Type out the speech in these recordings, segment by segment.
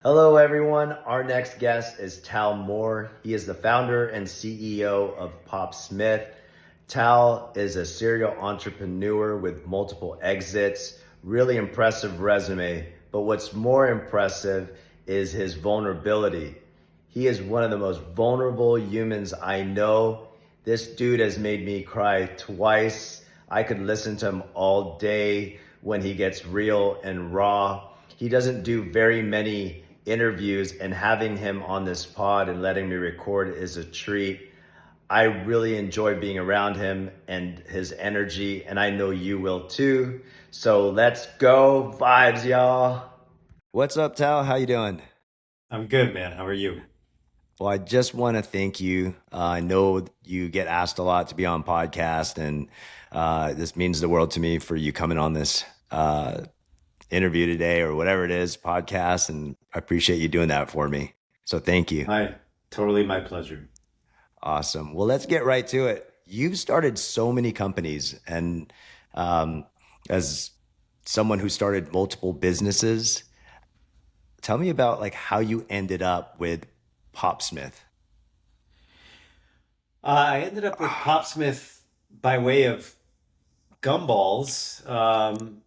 Hello, everyone. Our next guest is Tal Moore. He is the founder and CEO of Popsmith. Tal is a serial entrepreneur with multiple exits, really impressive resume. But what's more impressive is his vulnerability. He is one of the most vulnerable humans I know. This dude has made me cry twice. I could listen to him all day when he gets real and raw. He doesn't do very many interviews, and having him on this pod and letting me record is a treat. I really enjoy being around him and his energy, and I know you will too. So let's go vibes, y'all. What's up, Tal? How you doing? I'm good, man. How are you? Well, I just want to thank you. I know you get asked a lot to be on podcast, and this means the world to me for you coming on this interview today or whatever it is, podcast. And I appreciate you doing that for me. So thank you. Hi. Totally my pleasure. Awesome. Well, let's get right to it. You've started so many companies, and um, as someone who started multiple businesses, tell me about like how you ended up with Popsmith. I ended up with Popsmith by way of gumballs.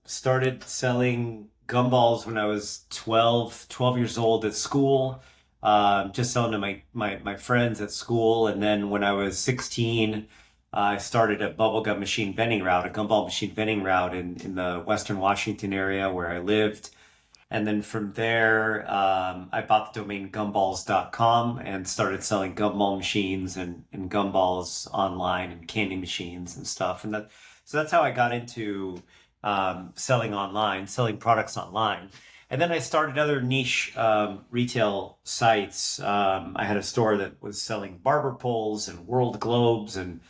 Started selling gumballs when I was 12 years old at school. Just selling to my friends at school. And then when I was 16, I started a bubblegum machine vending route, a gumball machine vending route in the Western Washington area where I lived. And then from there, I bought the domain gumballs.com and started selling gumball machines and gumballs online and candy machines and stuff. So that's how I got into selling online, selling products online. And then I started other niche retail sites. I had a store that was selling barber poles and world globes, and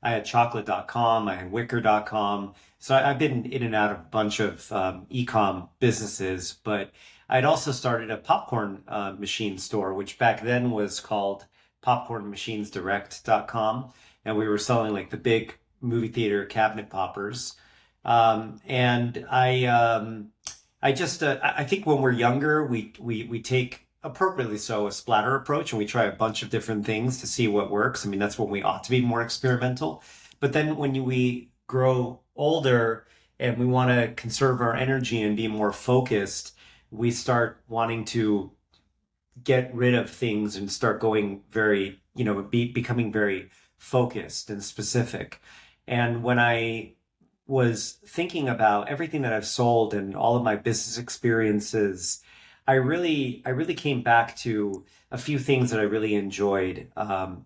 I had chocolate.com, I had wicker.com. So I've been in and out of a bunch of e-com businesses, but I'd also started a popcorn machine store, which back then was called popcornmachinesdirect.com. And we were selling like the big movie theater cabinet poppers. And I just, I think when we're younger, we take appropriately so a splatter approach and we try a bunch of different things to see what works. I mean, that's when we ought to be more experimental. But then we grow older and we want to conserve our energy and be more focused, we start wanting to get rid of things and start going very, becoming very focused and specific. And when I was thinking about everything that I've sold and all of my business experiences, I really came back to a few things that I really enjoyed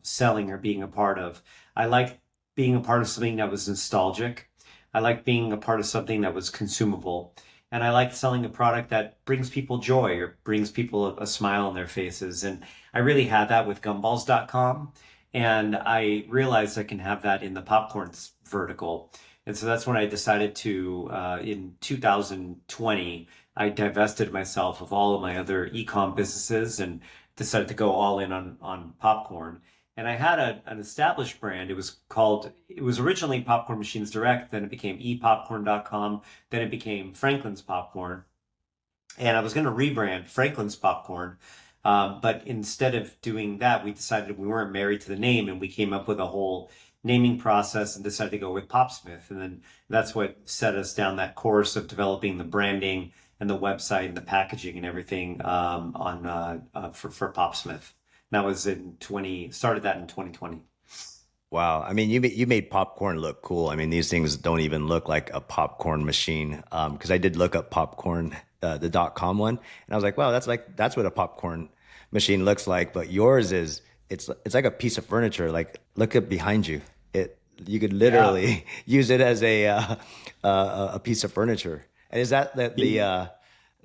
selling or being a part of. I liked being a part of something that was nostalgic. I liked being a part of something that was consumable. And I liked selling a product that brings people joy or brings people a smile on their faces. And I really had that with gumballs.com. And I realized I can have that in the popcorn vertical. And so that's when I decided to, in 2020, I divested myself of all of my other e-com businesses and decided to go all in on popcorn. And I had an established brand. It was originally Popcorn Machines Direct, then it became epopcorn.com, then it became Franklin's Popcorn. And I was going to rebrand Franklin's Popcorn. But instead of doing that, we decided we weren't married to the name and we came up with a whole naming process and decided to go with Popsmith. And then that's what set us down that course of developing the branding and the website and the packaging and everything for Popsmith. That was started that in 2020. Wow. I mean, you made popcorn look cool. I mean, these things don't even look like a popcorn machine. Because I did look up popcorn, the .com one, and I was like, wow, that's what a popcorn machine looks like. But yours is it's like a piece of furniture. Like, look up behind you. You could Yeah. literally use it as a piece of furniture. And is that the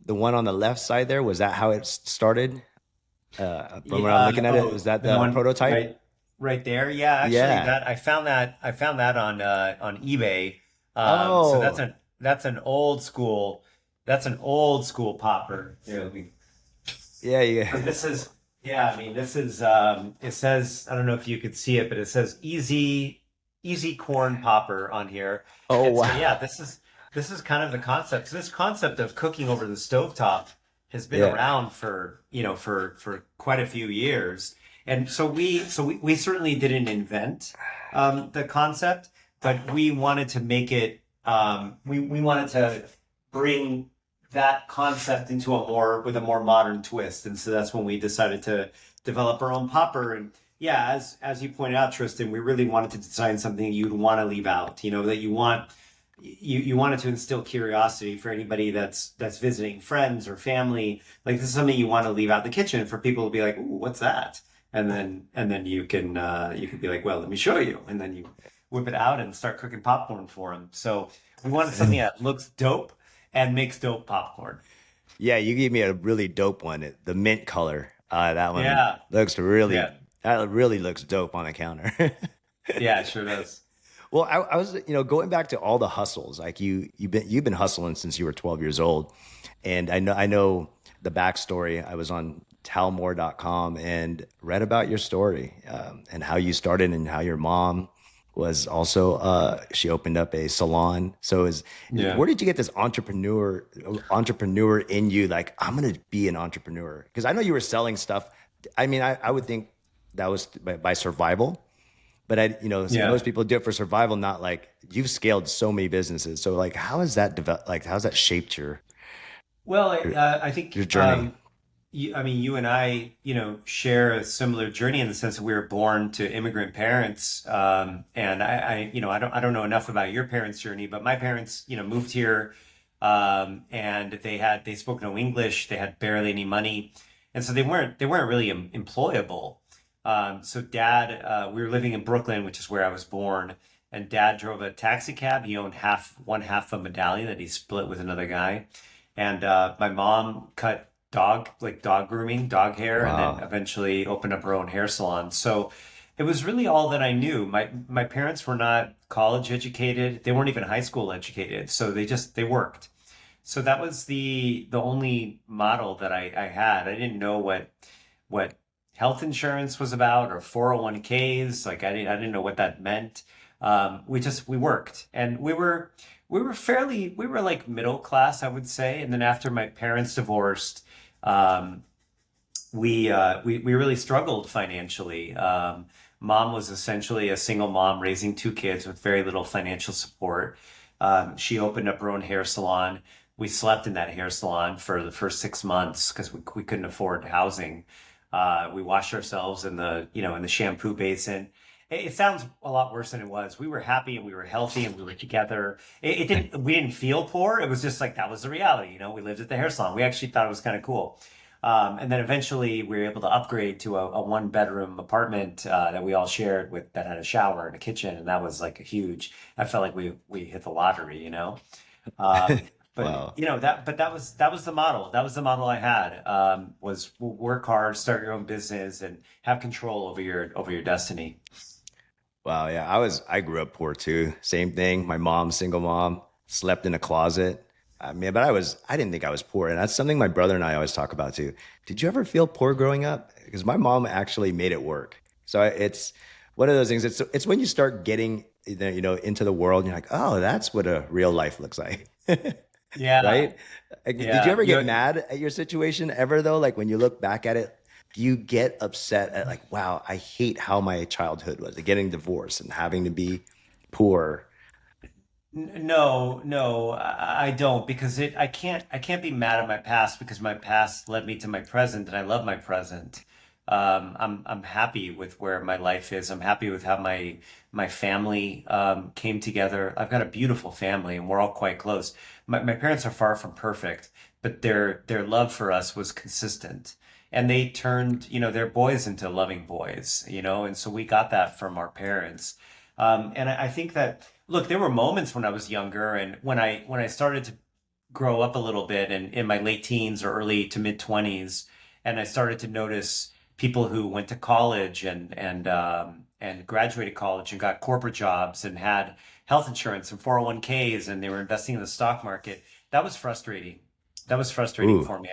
one on the left side there? Was that how it started? From what I'm looking at it, was that The the one prototype? right there. Yeah, actually Yeah. that I found that on eBay. So Oh, that's an old school popper. Here, let me yeah, yeah. this is, yeah, I mean, this is, it says, I don't know if you could see it, but it says easy corn popper on here. Oh, And so, wow. yeah, this is kind of the concept. So this concept of cooking over the stovetop has been Yeah. around for, for quite a few years. And so we certainly didn't invent the concept, but we wanted to make it, we wanted to bring that concept into with a more modern twist. And so that's when we decided to develop our own popper. And yeah, as you pointed out, Tristan, we really wanted to design something you'd want to leave out, that you wanted to instill curiosity for anybody that's visiting friends or family. Like, this is something you want to leave out the kitchen for people to be like, "Ooh, what's that?" And then you can be like, "Well, let me show you." And then you whip it out and start cooking popcorn for them. So we wanted something that looks dope and makes dope popcorn. Yeah, you gave me a really dope one. The mint color. That one Yeah, looks really, yeah, that really looks dope on the counter. yeah. It sure does. Well, I was, going back to all the hustles. Like you've been hustling since you were 12 years old, and I know the backstory. I was on talmore.com and read about your story, and how you started and how your mom was also, she opened up a salon. So Yeah. where did you get this entrepreneur in you? Like, I'm gonna be an entrepreneur, because I know you were selling stuff. I mean, I would think that was by survival, but Yeah. most people do it for survival, not like you've scaled so many businesses. So like, how has that developed? Like, how's that shaped Well, your, I think, your journey? I mean, you and I, share a similar journey in the sense that we were born to immigrant parents. And I don't know enough about your parents' journey, but my parents, moved here, and they spoke no English. They had barely any money, and so they weren't really employable. So dad, we were living in Brooklyn, which is where I was born, and dad drove a taxi cab. He owned one half of a medallion that he split with another guy. And my mom cut dog grooming, dog hair, and then Wow. eventually opened up her own hair salon. So it was really all that I knew. My parents were not college educated. They weren't even high school educated. So they worked. So that was the only model that I had. I didn't know what health insurance was about or 401ks. Like, I didn't know what that meant. We worked, and we were like middle class, I would say. And then after my parents divorced, um, we really struggled financially. Mom was essentially a single mom raising two kids with very little financial support. She opened up her own hair salon. We slept in that hair salon for the first 6 months because we couldn't afford housing. We washed ourselves in the shampoo basin. It sounds a lot worse than it was. We were happy and we were healthy and we were together. We didn't feel poor. It was just like that was the reality. We lived at the hair salon. We actually thought it was kind of cool. And then eventually we were able to upgrade to a one bedroom apartment that we all shared that had a shower and a kitchen. And that was like I felt like we hit the lottery. But Wow. that was the model. That was the model I had. Was work hard, start your own business, and have control over your destiny. Wow. Yeah. I grew up poor too. Same thing. My mom, single mom, slept in a closet. I mean, but I didn't think I was poor. And that's something my brother and I always talk about too. Did you ever feel poor growing up? Because my mom actually made it work. So it's one of those things. It's when you start getting, into the world and you're like, oh, that's what a real life looks like. Yeah, Right? Like, did you yeah. ever get mad at your situation ever though? Like when you look back at it, do you get upset at like, wow, I hate how my childhood was, like getting divorced and having to be poor? No, no, I don't, because I can't be mad at my past because my past led me to my present, and I love my present. I'm happy with where my life is. I'm happy with how my family came together. I've got a beautiful family, and we're all quite close. My parents are far from perfect, but their love for us was consistent, and they turned their boys into loving boys. And so we got that from our parents. And I think that, look, there were moments when I was younger and when I started to grow up a little bit and in my late teens or early to mid 20s, and I started to notice people who went to college and graduated college and got corporate jobs and had health insurance and 401ks, and they were investing in the stock market. That was frustrating. That was frustrating Ooh. for me.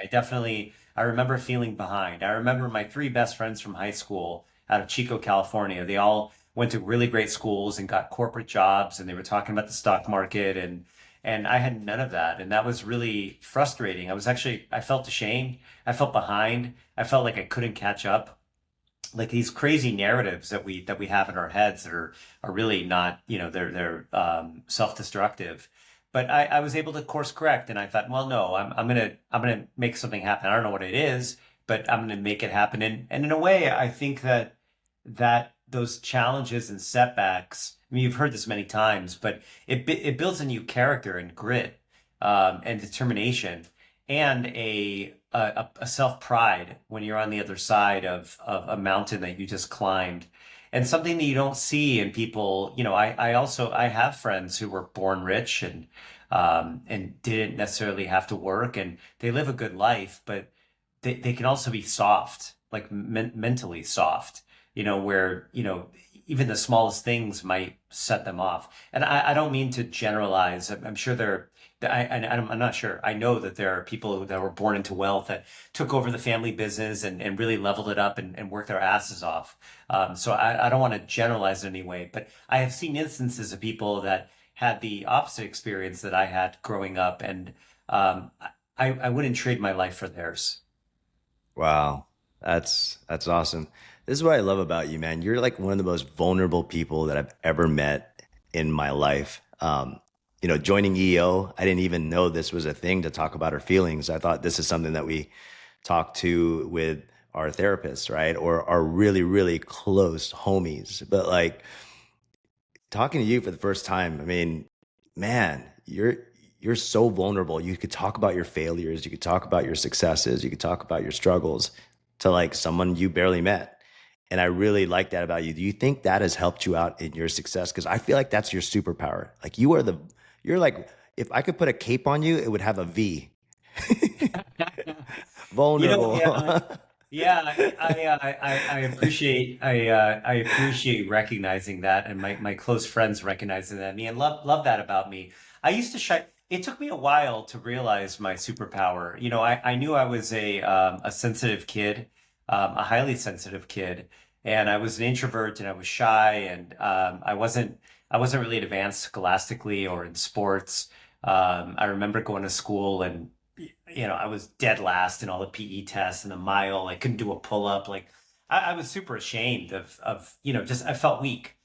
I remember feeling behind. I remember my three best friends from high school out of Chico, California. They all went to really great schools and got corporate jobs, and they were talking about the stock market, And I had none of that. And that was really frustrating. I felt ashamed. I felt behind. I felt like I couldn't catch up. Like these crazy narratives that we have in our heads that are really not, they're self-destructive. But I was able to course correct, and I thought, well, no, I'm gonna make something happen. I don't know what it is, but I'm gonna make it happen. And in a way, I think that those challenges and setbacks. I mean, you've heard this many times, but it builds in you character and grit, and determination, and a self pride when you're on the other side of a mountain that you just climbed, and something that you don't see in people. I have friends who were born rich and didn't necessarily have to work, and they live a good life, but they can also be soft, like mentally soft, where, even the smallest things might set them off. And I don't mean to generalize. I'm sure I'm not sure. I know that there are people that were born into wealth that took over the family business and really leveled it up and worked their asses off. So I don't want to generalize in any way, but I have seen instances of people that had the opposite experience that I had growing up, and I wouldn't trade my life for theirs. Wow, that's awesome. This is what I love about you, man. You're like one of the most vulnerable people that I've ever met in my life. Joining EO, I didn't even know this was a thing to talk about our feelings. I thought this is something that we talk to with our therapists, right? Or our really, really close homies. But like talking to you for the first time, I mean, man, you're so vulnerable. You could talk about your failures, you could talk about your successes, you could talk about your struggles to like someone you barely met. And I really like that about you. Do you think that has helped you out in your success? Because I feel like that's your superpower. Like you're like, if I could put a cape on you, it would have a V. Vulnerable. Yeah, yeah. I appreciate I appreciate recognizing that, and my close friends recognizing that in me, and love that about me. I used to shy. It took me a while to realize my superpower. I knew I was a sensitive kid, a highly sensitive kid, and I was an introvert, and I was shy, and I wasn't really advanced scholastically or in sports. I remember going to school, and I was dead last in all the PE tests and the mile. I couldn't do a pull up. Like I was super ashamed of just I felt weak.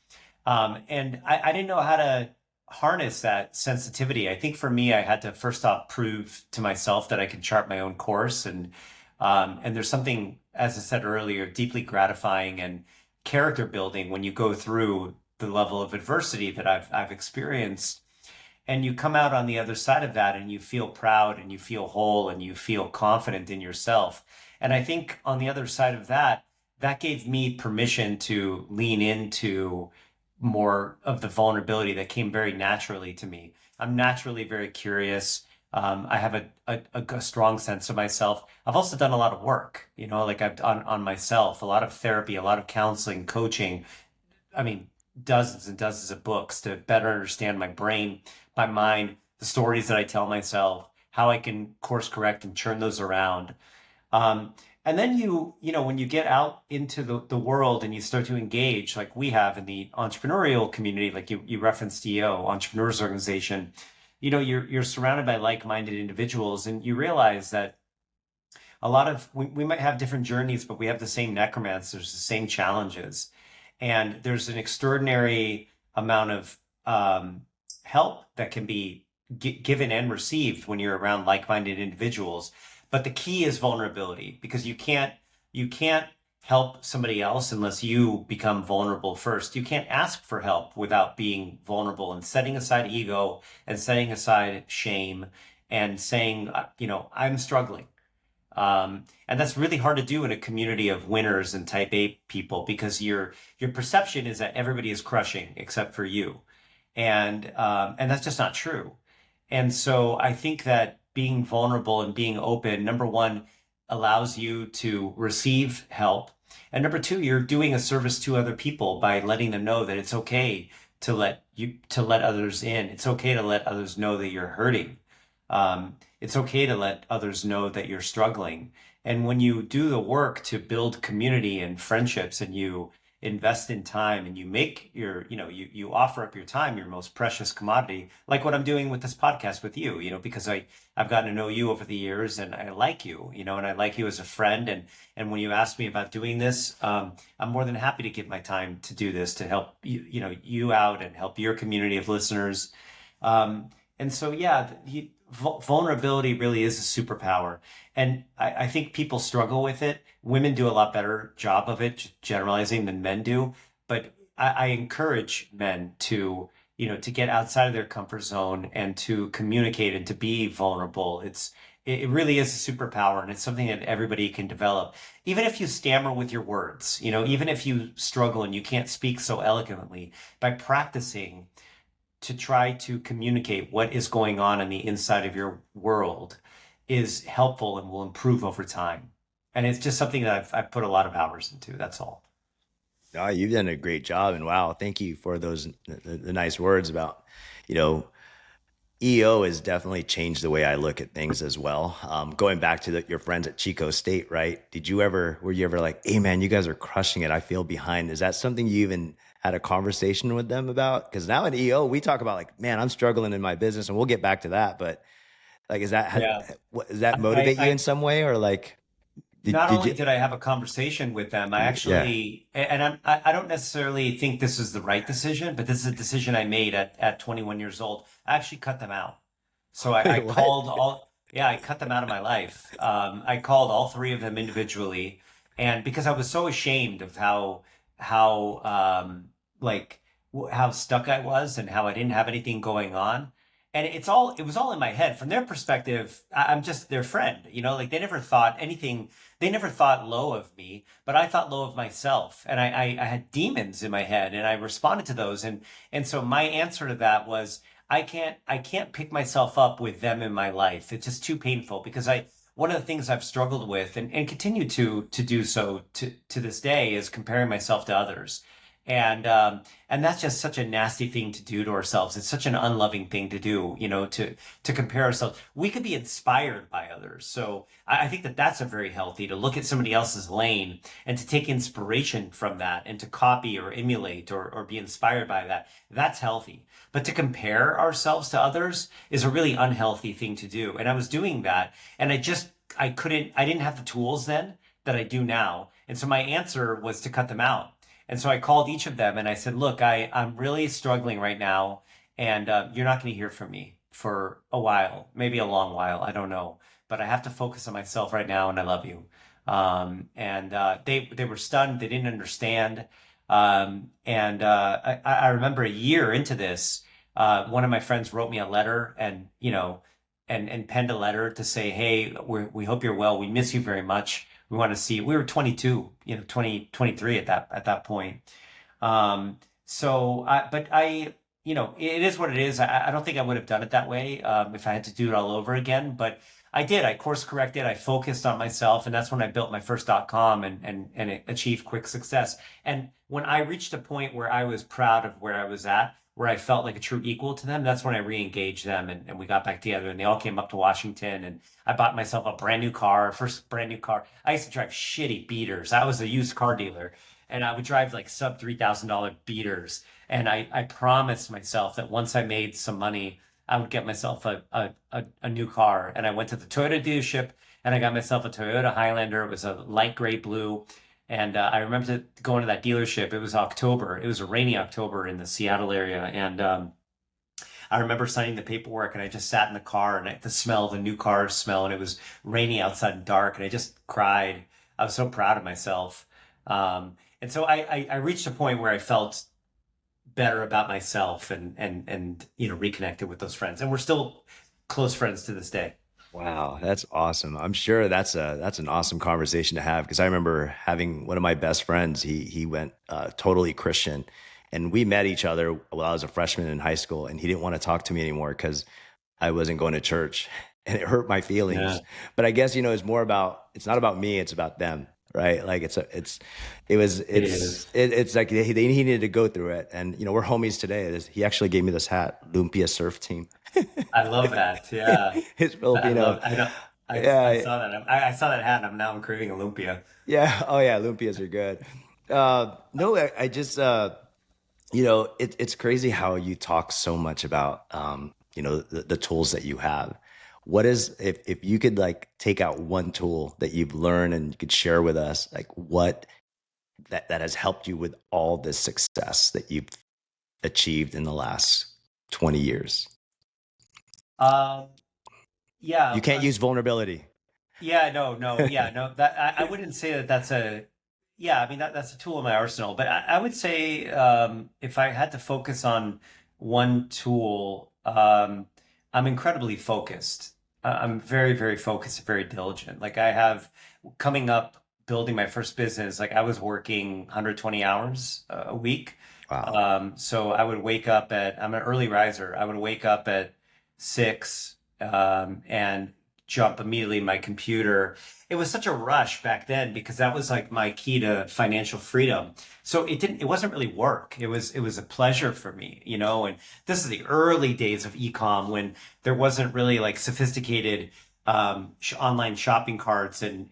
And I didn't know how to harness that sensitivity. I think for me, I had to first off prove to myself that I could chart my own course. And there's something, as I said earlier, deeply gratifying and character building when you go through the level of adversity that I've experienced, and you come out on the other side of that and you feel proud and you feel whole and you feel confident in yourself. And I think on the other side of that, that gave me permission to lean into more of the vulnerability that came very naturally to me. I'm naturally very curious. I have a strong sense of myself. I've also done a lot of work, like I've done on myself, a lot of therapy, a lot of counseling, coaching. I mean, dozens and dozens of books to better understand my brain, my mind, the stories that I tell myself, how I can course correct and turn those around. And then when you get out into the world and you start to engage, like we have in the entrepreneurial community, like you referenced EO, Entrepreneurs Organization, you're surrounded by like-minded individuals, and you realize that we might have different journeys, but we have the same necromancers, the same challenges. And there's an extraordinary amount of help that can be given and received when you're around like-minded individuals. But the key is vulnerability, because you can't help somebody else unless you become vulnerable first. You can't ask for help without being vulnerable and setting aside ego and setting aside shame and saying, I'm struggling. And that's really hard to do in a community of winners and type A people, because your perception is that everybody is crushing except for you. And that's just not true. And so I think that being vulnerable and being open, number one, allows you to receive help. And number two, you're doing a service to other people by letting them know that it's okay to let others in. It's okay to let others know that you're hurting. It's okay to let others know that you're struggling. And when you do the work to build community and friendships, and invest in time and you make your, you offer up your time, your most precious commodity, like what I'm doing with this podcast with you, because I've gotten to know you over the years and I like you, and I like you as a friend. And when you asked me about doing this, I'm more than happy to give my time to do this to help you out and help your community of listeners. And so, yeah, vulnerability really is a superpower. And I think people struggle with it. Women do a lot better job of it, generalizing, than men do. But I encourage men to get outside of their comfort zone and to communicate and to be vulnerable. It really is a superpower, and it's something that everybody can develop. Even if you stammer with your words, even if you struggle and you can't speak so eloquently, by practicing to try to communicate what is going on the inside of your world is helpful and will improve over time. And it's just something that I've put a lot of hours into. That's all. Oh, you've done a great job, and wow, thank you for those the nice words about, you know, EO has definitely changed the way I look at things as well. Going back to your friends at Chico State, right? Were you ever like, hey man, you guys are crushing it. I feel behind. Is that something you even had a conversation with them about? Because now in EO, we talk about like, man, I'm struggling in my business, and we'll get back to that. But like, Yeah. does that I, motivate you in I some way, or like, not did only you? did I have a conversation with them, I Yeah, actually, and I don't necessarily think this is the right decision, but this is a decision I made at 21 years old. I actually cut them out. So I wait, what? called all, yeah, I cut them out of my life. I called all three of them individually, and because I was so ashamed of how like how stuck I was and how I didn't have anything going on. And it was all in my head. From their perspective, I'm just their friend, like they never thought anything, they never thought low of me, but I thought low of myself. And I had demons in my head and I responded to those. And so my answer to that was, I can't pick myself up with them in my life. It's just too painful because one of the things I've struggled with and continue to do so to this day is comparing myself to others. And that's just such a nasty thing to do to ourselves. It's such an unloving thing to do, to compare ourselves. We could be inspired by others. So I think that that's a very healthy to look at somebody else's lane and to take inspiration from that and to copy or emulate or be inspired by that. That's healthy. But to compare ourselves to others is a really unhealthy thing to do. And I was doing that and I didn't have the tools then that I do now. And so my answer was to cut them out. And so I called each of them and I said, look, I'm really struggling right now. And you're not going to hear from me for a while, maybe a long while. I don't know. But I have to focus on myself right now. And I love you. And they were stunned. They didn't understand. And I remember a year into this, one of my friends wrote me a letter and penned a letter to say, hey, we hope you're well. We miss you very much. We want to see you. We were 22, 23 at that point. But it is what it is. I don't think I would have done it that way if I had to do it all over again. But I did. I course corrected. I focused on myself, and that's when I built my first .com and it achieved quick success. And when I reached a point where I was proud of where I was at, where I felt like a true equal to them, that's when I re-engaged them and we got back together and they all came up to Washington and I bought myself a brand new car, first brand new car. I used to drive shitty beaters. I was a used car dealer and I would drive like sub $3,000 beaters. And I promised myself that once I made some money, I would get myself a new car. And I went to the Toyota dealership and I got myself a Toyota Highlander. It was a light gray blue. And I remember going to that dealership. It was October. It was a rainy October in the Seattle area. And I remember signing the paperwork and I just sat in the car and the smell, the new car smell, and it was rainy outside and dark. And I just cried. I was so proud of myself. And so I reached a point where I felt better about myself and reconnected with those friends. And we're still close friends to this day. Wow, that's awesome. I'm sure that's an awesome conversation to have because I remember having one of my best friends. He went totally Christian, and we met each other while I was a freshman in high school, and he didn't want to talk to me anymore because I wasn't going to church, and it hurt my Yeah, feelings. But I guess it's not about me, it's about them, right? Like it was it is. it's like he needed to go through it, and we're homies today. He actually gave me this hat, Lumpia Surf Team. I love that. Yeah. It's I Filipino. love. I know. I Yeah, saw that. I saw that hat. And now I'm craving a lumpia. yeah. Oh yeah, lumpias are good. No, I just it's crazy how you talk so much about the tools that you have. What is if you could like take out one tool that you've learned and you could share with us, like what that has helped you with all this success that you've achieved in the last 20 years? Um, You yeah, can't use vulnerability. yeah, no, yeah, no. That I wouldn't say that that's a. Yeah, I mean that's a tool in my arsenal. But I would say if I had to focus on one tool, I'm incredibly focused. I'm very focused, very diligent. Like I have coming up, building my first business. Like I was working 120 hours a week. Wow. So I would wake up at. I'm an early riser. I would wake up at 6 and jump immediately in my computer. It was such a rush back then because that was like my key to financial freedom. So it wasn't really work. It was a pleasure for me, and this is the early days of e-com when there wasn't really like sophisticated online shopping carts and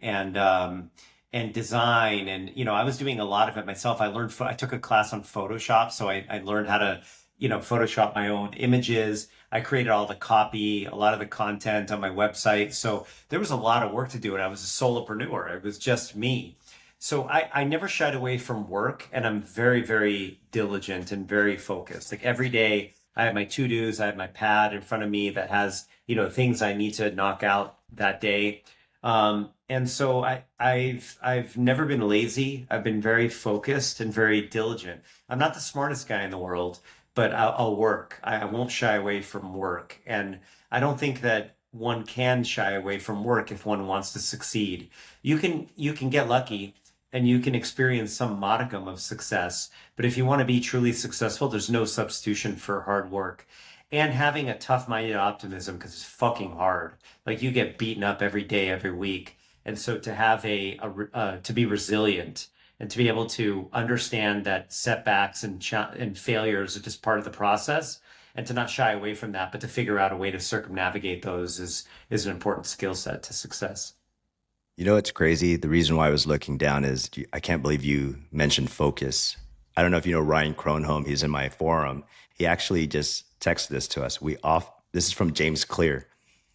design. And I was doing a lot of it myself. I took a class on Photoshop, so I learned how to Photoshop my own images. I created all the copy, a lot of the content on my website. So there was a lot of work to do, and I was a solopreneur. It was just me. So I never shied away from work, and I'm very diligent and very focused. Like every day, I have my to-dos, I have my pad in front of me that has, things I need to knock out that day. And so I've never been lazy. I've been very focused and very diligent. I'm not the smartest guy in the world, but I'll work. I won't shy away from work. And I don't think that one can shy away from work if one wants to succeed. You can get lucky and you can experience some modicum of success. But if you want to be truly successful, there's no substitution for hard work and having a tough-minded optimism because it's fucking hard. Like you get beaten up every day, every week. And so to have to be resilient and to be able to understand that setbacks and failures are just part of the process and to not shy away from that, but to figure out a way to circumnavigate those is an important skill set to success. You know, it's crazy. The reason why I was looking down is I can't believe you mentioned focus. I don't know if you know Ryan Kronholm. He's in my forum. He actually just texted this to us. This is from James Clear.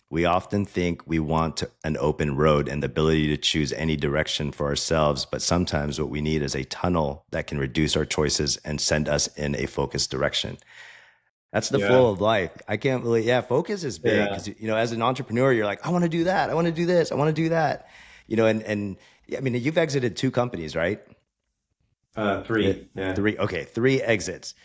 We often think we want an open road and the ability to choose any direction for ourselves, but sometimes what we need is a tunnel that can reduce our choices and send us in a focused direction. That's the flow Yeah. of life. I can't believe, yeah, focus is big Yeah. because, as an entrepreneur, you're like, I want to do that. I want to do this. I want to do that. And yeah, I mean, you've exited two companies, right? Uh, Three. Yeah. Three. Okay. Three exits.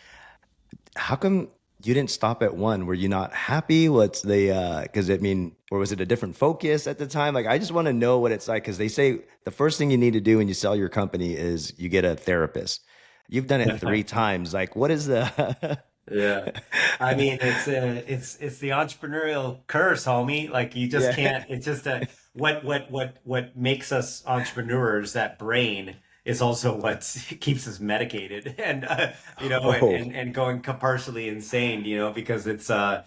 How come you didn't stop at one? Were you not happy? What's because I mean, or was it a different focus at the time? Like, I just want to know what it's like because they say the first thing you need to do when you sell your company is you get a therapist. You've done it three times. Like, what is the, Yeah. I mean, it's the entrepreneurial curse, homie. Like you just yeah. can't, it's just what makes us entrepreneurs, that brain is also what keeps us medicated and Oh, and going partially insane, because it's I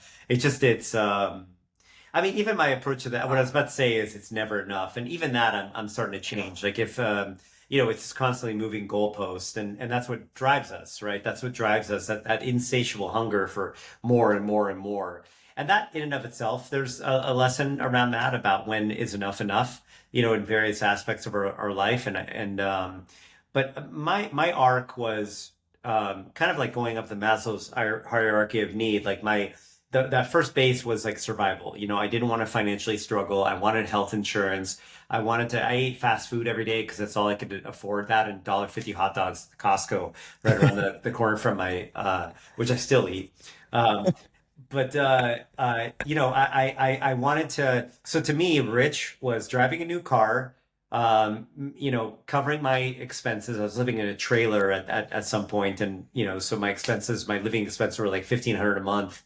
mean, even my approach to that, what I was about to say is it's never enough. And even that I'm starting to change. Like if, it's constantly moving goalposts and that's what drives us, right? That's what drives us, that insatiable hunger for more and more and more. And that in and of itself, there's a lesson around that about when is enough, in various aspects of our life. But my arc was, kind of like going up the Maslow's hierarchy of need. Like that first base was like survival. I didn't want to financially struggle. I wanted health insurance. I ate fast food every day because that's all I could afford, that and $1.50 hot dogs at Costco right around the corner from which I still eat. Um, but I wanted to. So to me, rich was driving a new car, covering my expenses. I was living in a trailer at some point, and so my living expenses were like 1,500 a month.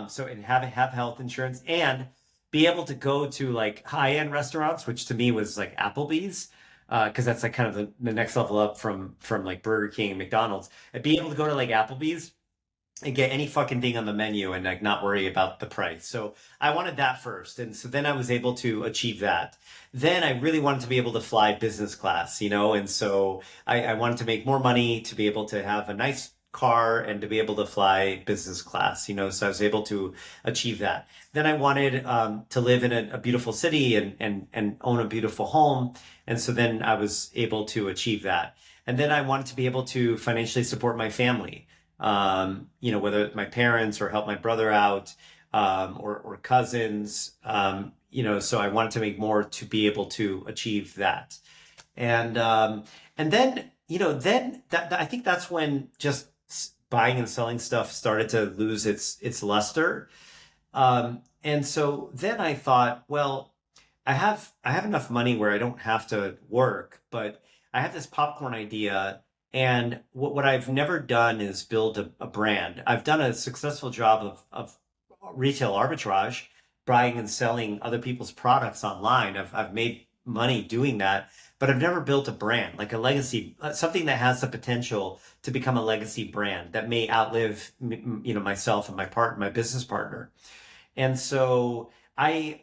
So and have health insurance and be able to go to like high-end restaurants, which to me was like Applebee's, because that's like kind of the next level up from like Burger King and McDonald's. And be able to go to like Applebee's and get any fucking thing on the menu and like not worry about the price. So I wanted that first. And so then I was able to achieve that. Then I really wanted to be able to fly business class, you know, and so I wanted to make more money to be able to have a nice car and to be able to fly business class, you know, so I was able to achieve that. Then I wanted to live in a beautiful city and own a beautiful home. And so then I was able to achieve that. And then I wanted to be able to financially support my family, you know, whether it's my parents or help my brother out, or cousins, you know, so I wanted to make more to be able to achieve that. And then, you know, then I think that's when just buying and selling stuff started to lose its luster. And so then I thought, well, I have enough money where I don't have to work, but I have this popcorn idea. And what I've never done is build a brand. I've done a successful job of retail arbitrage, buying and selling other people's products online. I've made money doing that, but I've never built a brand, like a legacy, something that has the potential to become a legacy brand that may outlive you know, myself and my business partner. And so I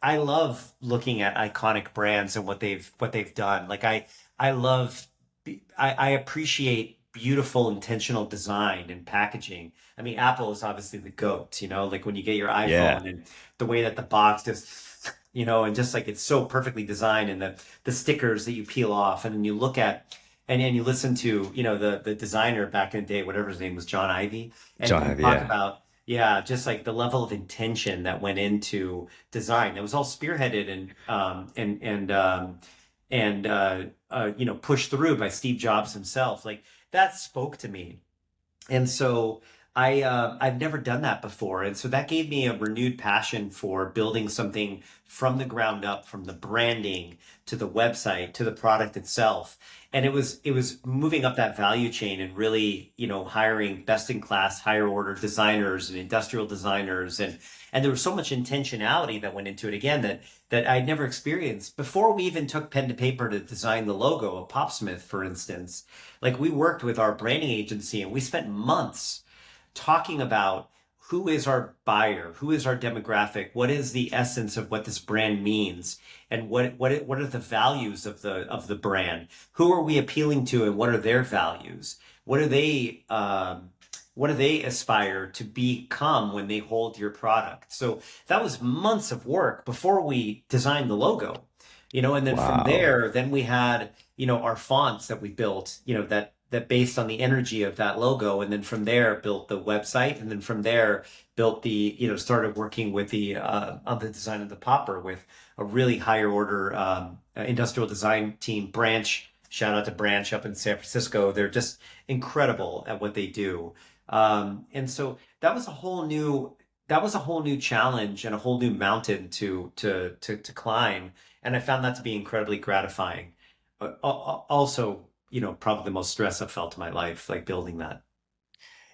love looking at iconic brands and what they've done. Like I love, I appreciate beautiful intentional design and packaging. I mean, Apple is obviously the GOAT, you know, like when you get your Yeah. iPhone and the way that the box just, you know, and just like it's so perfectly designed and the stickers that you peel off and then you look at and then you listen to, you know, the designer back in the day, whatever his name was, John Ivy, and John, talk yeah. about, yeah, just like the level of intention that went into design. It was all spearheaded and you know, pushed through by Steve Jobs himself. Like that spoke to me. And so I've never done that before, and so that gave me a renewed passion for building something from the ground up, from the branding to the website to the product itself. And it was moving up that value chain and really, you know, hiring best in class, higher order designers and industrial designers, and there was so much intentionality that went into it again that I'd never experienced before we even took pen to paper to design the logo of Popsmith, for instance. Like we worked with our branding agency and we spent months talking about who is our buyer, who is our demographic, what is the essence of what this brand means, and what are the values of the brand, who are we appealing to, and what are their values, what do they aspire to become when they hold your product. So that was months of work before we designed the logo, you know, and then from Wow. there, then we had, you know, our fonts that we built, you know, that based on the energy of that logo. And then from there built the website. And then from there built the, you know, started working with the, on the design of the popper with a really higher order, industrial design team, Branch. Shout out to Branch up in San Francisco. They're just incredible at what they do. And so that was a whole new challenge and a whole new mountain to climb. And I found that to be incredibly gratifying. Also, you know, probably the most stress I've felt in my life, like building that.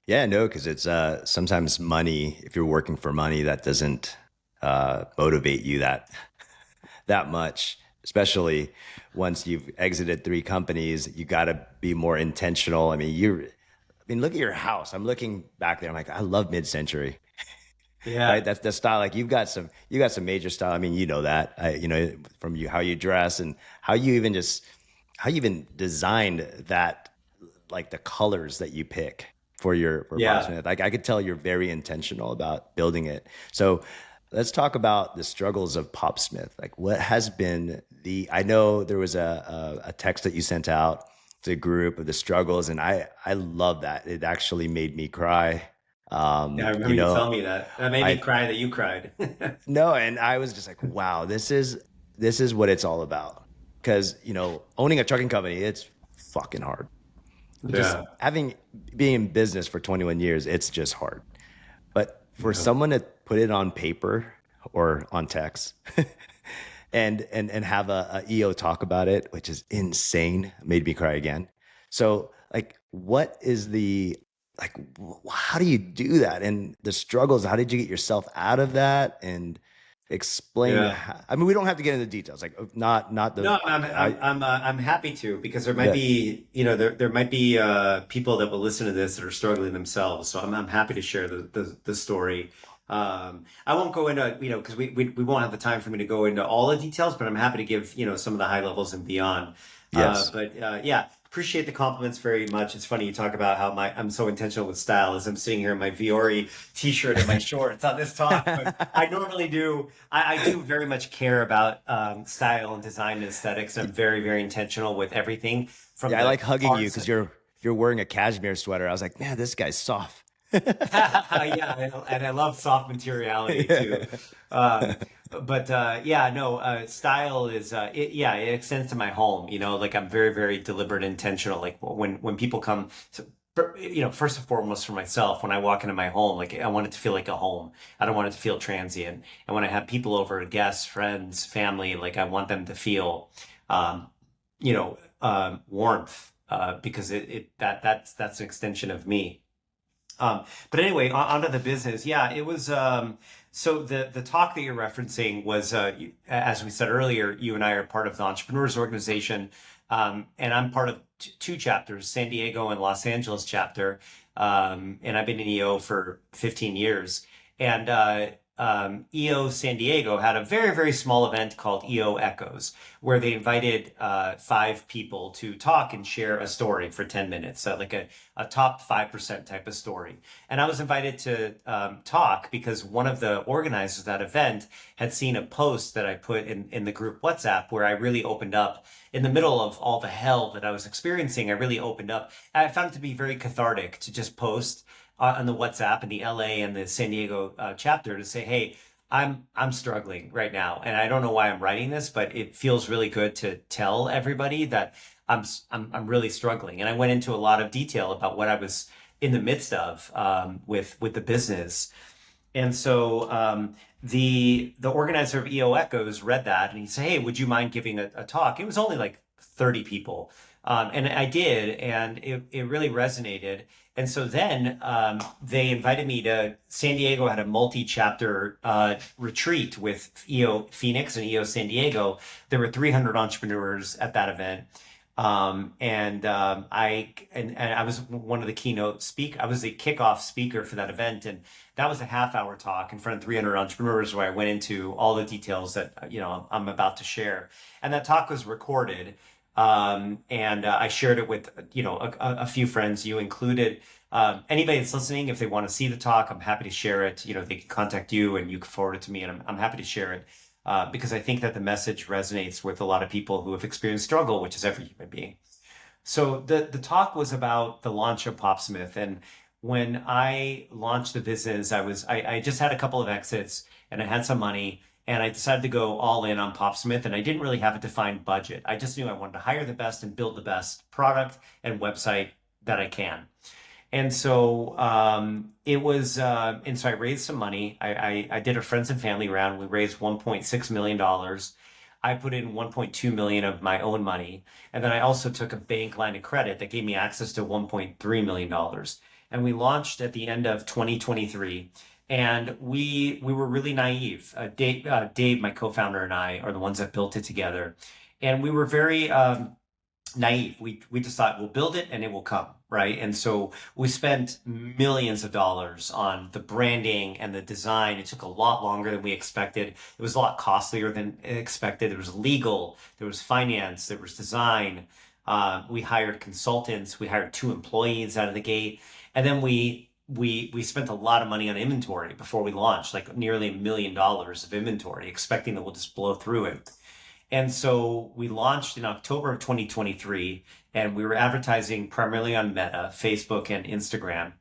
Yeah, no, because it's sometimes money. If you're working for money, that doesn't motivate you that much. Especially once you've exited three companies, you got to be more intentional. I mean, look at your house. I'm looking back there. I'm like, I love mid-century, right? Yeah. That's the style. Like you got some major style. I mean, you know that, from you how you dress and how you even designed that, like the colors that you pick for Yeah. Popsmith. Like I could tell you're very intentional about building it. So let's talk about the struggles of Popsmith. Like what has been I know there was a text that you sent out to a group of the struggles, and I love that. It actually made me cry. Yeah. I You remember you know, telling me that. That made me I cry that you cried. no, and I was just like, wow, this is what it's all about. Because owning a trucking company, it's fucking hard. Just Yeah. being in business for 21 years, it's just hard. But for Yeah. someone to put it on paper or on text and have a EO talk about it, which is insane, made me cry again. So, like, what is the like? How do you do that? And the struggles? How did you get yourself out of that? And explain Yeah. how, I mean, we don't have to get into details, like not the, No, I, I'm happy to, because there might good. be, there might be people that will listen to this that are struggling themselves. So I'm happy to share the story. I won't go into, because we won't have the time for me to go into all the details, but I'm happy to give, some of the high levels and beyond. Yes. But yeah, appreciate the compliments very much. It's funny you talk about how I'm so intentional with style as I'm sitting here in my Viore t-shirt and my shorts on this talk, but I normally do. I do very much care about style and design and aesthetics. I'm very, very intentional with everything from Yeah, I the like hugging you parts. because you're wearing a cashmere sweater. I was like, man, this guy's soft. Yeah, and I love soft materiality too. Um, but yeah, no, style is yeah, it extends to my home. Like I'm very, very deliberate, intentional. Like when people come, to, first and foremost for myself, when I walk into my home, like I want it to feel like a home. I don't want it to feel transient. And when I have people over, guests, friends, family, like I want them to feel, um, warmth, because that's an extension of me. But anyway, onto the business. Yeah, it was. So the talk that you're referencing was, as we said earlier, you and I are part of the Entrepreneurs Organization, and I'm part of two chapters, San Diego and Los Angeles chapter, and I've been in EO for 15 years. And EO San Diego had a very, very small event called EO Echoes, where they invited 5 people to talk and share a story for 10 minutes, like a top 5% type of story. And I was invited to talk because one of the organizers of that event had seen a post that I put in the group WhatsApp where I really opened up in the middle of all the hell that I was experiencing. I really opened up. And I found it to be very cathartic to just post on the WhatsApp in the LA and the San Diego chapter to say, hey, I'm struggling right now, and I don't know why I'm writing this, but it feels really good to tell everybody that I'm really struggling. And I went into a lot of detail about what I was in the midst of with the business. And so the organizer of EO Echoes read that and he said, hey, would you mind giving a talk? It was only like 30 people. And I did, and it really resonated. And so then they invited me to San Diego, had a multi-chapter retreat with EO Phoenix and EO San Diego. There were 300 entrepreneurs at that event. And I was one of the keynote speak. I was the kickoff speaker for that event, and that was a half-hour talk in front of 300 entrepreneurs where I went into all the details that I'm about to share. And that talk was recorded, and I shared it with a few friends, you included. Anybody that's listening, if they want to see the talk, I'm happy to share it. They can contact you, and you can forward it to me, and I'm happy to share it. Because I think that the message resonates with a lot of people who have experienced struggle, which is every human being. So the talk was about the launch of Popsmith. And when I launched the business, I just had a couple of exits and I had some money, and I decided to go all in on Popsmith, and I didn't really have a defined budget. I just knew I wanted to hire the best and build the best product and website that I can. And so and so I raised some money. I did a friends and family round. We raised $1.6 million. I put in 1.2 million of my own money. And then I also took a bank line of credit that gave me access to $1.3 million. And we launched at the end of 2023. And we were really naive. Dave, my co-founder, and I are the ones that built it together. And we were very naive. We just thought we'll build it and it will come, right? And so we spent millions of dollars on the branding and the design. It took a lot longer than we expected. It was a lot costlier than expected. There was legal, there was finance, there was design. We hired consultants. We hired 2 employees out of the gate, and then we spent a lot of money on inventory before we launched, like nearly $1 million of inventory, expecting that we'll just blow through it. And so we launched in October of 2023, and we were advertising primarily on Meta, Facebook, and Instagram.